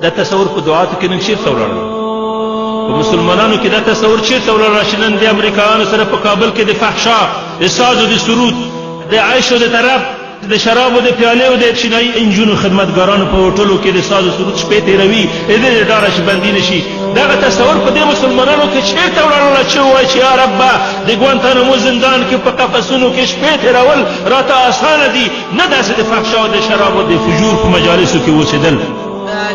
دا تصور په دعاتو کې نن چېرته ولاړ دی؟ په مسلمانانو کې دا تصور چېرته ولاړ چې نن د امریکایانو سره په کابل کې د فحشا، د ساز او د سرود، د عیش او د طرب، د شرابو د پیالې او د چینایي انجونو خدمتګارانو په هوټلو کې د ساز او سرود شپې تېروي، د دې ډاره چې بندي نه شي. دغه تصور په دې مسلمانانو کې چېرته ولاړله چې ووایي چې یا ربه د ګوانتانامو زندان کې په قفسونو کې شپې تېرول راته اسانه دي، نه داسې د فحشا او د شرابو د فجور په مجالسو کې اوسېدل.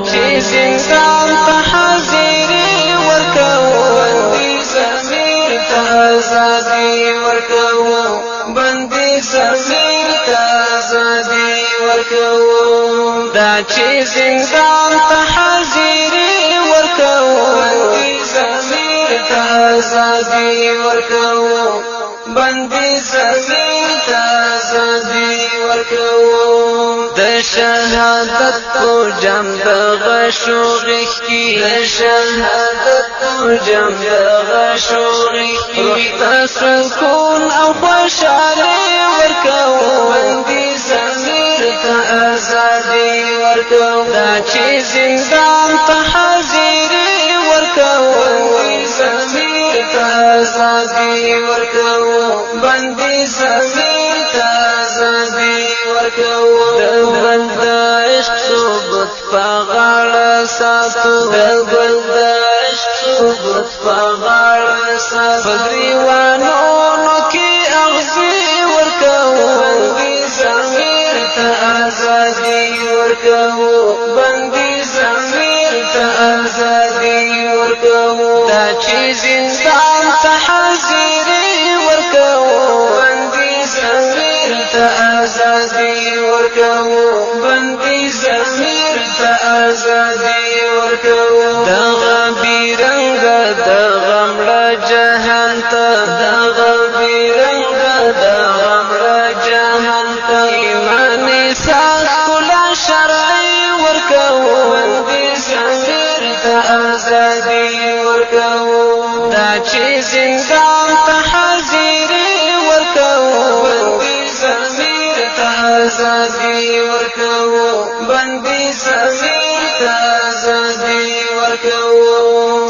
چې زندان ته حاضري ورکوو، بندي ضمیر ته ازادي ورکوو، بندي ضمیر ته ازادي ورکوو. دا چې زندان ته حاضري ورکوو، بندي ضمیر ته ازادي ورکوو، بندي ضمیر ته ازادي ورکوو. د شهادت په جام د غشو غښتي، د شهادت په جام د غشو غښتي، روح ته سکون او خوشحالي ورکوو، بندي ضمیر ته ازادي ورکوو. دا چې زندان ته حاضري ورکوو، بندي ضمیر ته ازادي ورکوو، بندي ضمیر ته ازادي ورکوو. د بل د عشق ثبوت په غاړه ساتو، د بل د عشق ثبوت په غاړه ساتو، په ګریوانونو کې اغزي ورکوو، بندي ضمیر ته ازادي ورکوو، بندي ضمیر ته ازادي ورکوو. دا چې زندان ته حاضري ورکوو، بندي ضمیر ته ازادي ورکوو، بندي ضمیر ته ازادي ورکوو. دغه بیرنګه د غمړه جهان ته، دغه بیرنګه د غمړه جهان ته، ایمان ساز کلا شرعي ورکوو، بندي ضمیر ته ازادي ورکوو. دا چې زندان ته حاضري ورکوو، بندي ضمیر ته ازادي ورکوو، بندي ضمیر ته ازادي ورکوو.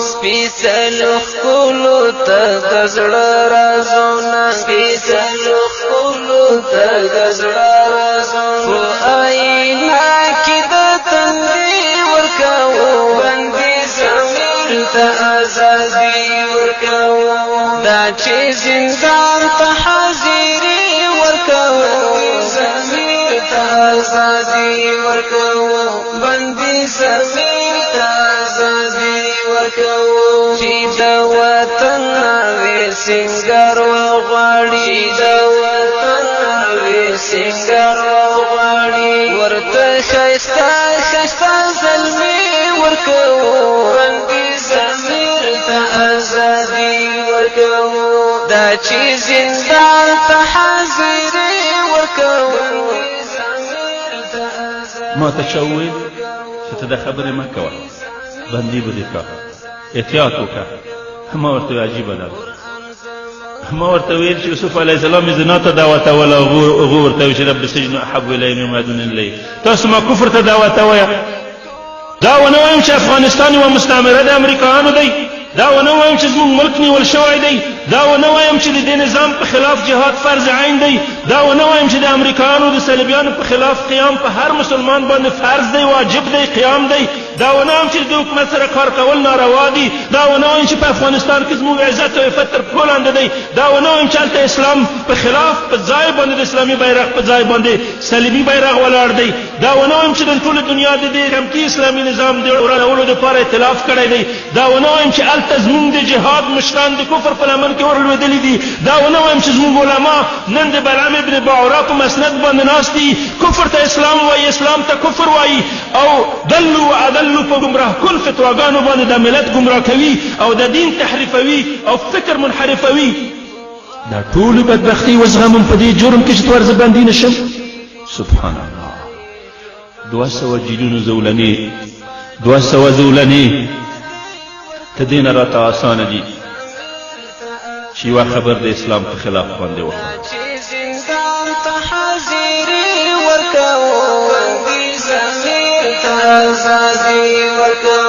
سپېڅلو ښکلو ته د زړه رازونه، سپېڅلو ښکلو ته د زړه رازونه، په آیینه کې د تندي ورکوو، بندي ضمیر ته ازادي ورکوو. دا چې زندان ته حاضري ورکوو، بندي ضمیر ته ازادي ورکوو، بندي ضمیر ته ازادي ورکوو. چې د وطن ناوې سنګر وغواړي، د وطن ناوې سنګر وغواړي، ورته ښایسته ښایسته زلمي ورکوو، بندي ضمیر ته ازادي ورکوو. دا چې زندان ته حاضري ورکوو، بندي ضمیر ته ازادي. ما ته چا وویل چې ته دا خبرې مه کوه، بندي به دې کړه، احتیاط وکړه. ما ورته ویل عجیبه ده. ما ورته ویل چې یوسف علیه السلام یې زنا ته دعوتوله، هغه ورته ویل چې رب السجن احب الی مما دون الیه. تاسو ما کفر ته دعوتوئ. دا ونه وایم چې افغانستان یوه مستعمره د امریکایانو دی، دا ونه وایم چې زموږ ملک نیول شوی دی، دا ونه وایم چې د دې نظام په خلاف جهاد فرض عین دی، دا ونه وایم چې د امریکایانو د صلیبیانو په خلاف قیام په هر مسلمان باندې فرض دی، واجب دی، قیام دی، دا ونه وایم چې د حکومت سره کار کول ناروا دي، دا ونه وایم چې په افغانستان کې زموږ عزت او عفت تر پښو لاندې دی، دا ونه وایم چې هلته اسلام په خلاف په ځای باندې د اسلامي بیرغ په ځای باندې صلیبي بیرغ ولاړ دی، دا ونه وایم چې د ټولې دنیا د دې قیمتي اسلامي نظام د ورانولو دپاره ائتلاف کړی دی، دا ونه وایم چې هلته زموږ د جهاد مشران د کفر په لمن کې ورلوېدلي دي، دا ونه وایم چې زموږ علما نن د بلعام ابن باعوره په مسند باندې ناست دي، کفر ته اسلام وایي، اسلام ته کفر وایي، او دلو و عدلو په ګمراه کن فتواګانو باندې د ملت ګمراه کوي او د دین تحریفوي او فکر منحرفوي. دا ټولې بدبختي وزغمم په دې جرم کې چې ته ورځه بندي نه شم. سبحان الله. 200 جیلونو زولنې، 200 زولنې، ته دې نه راته اسانه دي چې یوه خبر د اسلام په خلاف باندې وکړه. چې زندان ته حاضري ورکوو، بندي ضمیر ته آزادي ورکو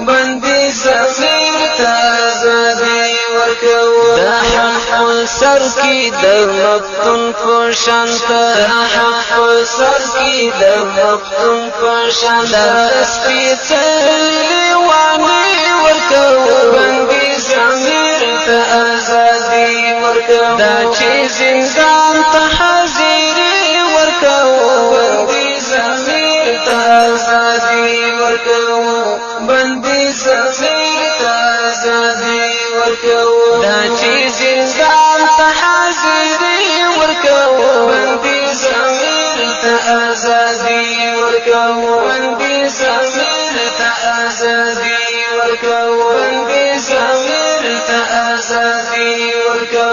بندي ضمیر ته آزادي ورکو دا حق سر کی د مفتون پشانت دا حق سر کی د مفتون پشانت سپیڅلی وانی ورکو بندي ضمیر ته آزادي ورکو دا چې زندان ته حاضری ورکو بندي ضمیر ته آزادي ورکو بندي ضمیر ته آزادي ورکو دا چې زندان ته حاضری ورکو بندي ضمیر ته آزادي ورکو بندي ضمیر ته آزادي ورکو بندي ضمیر ته آزادي ورکو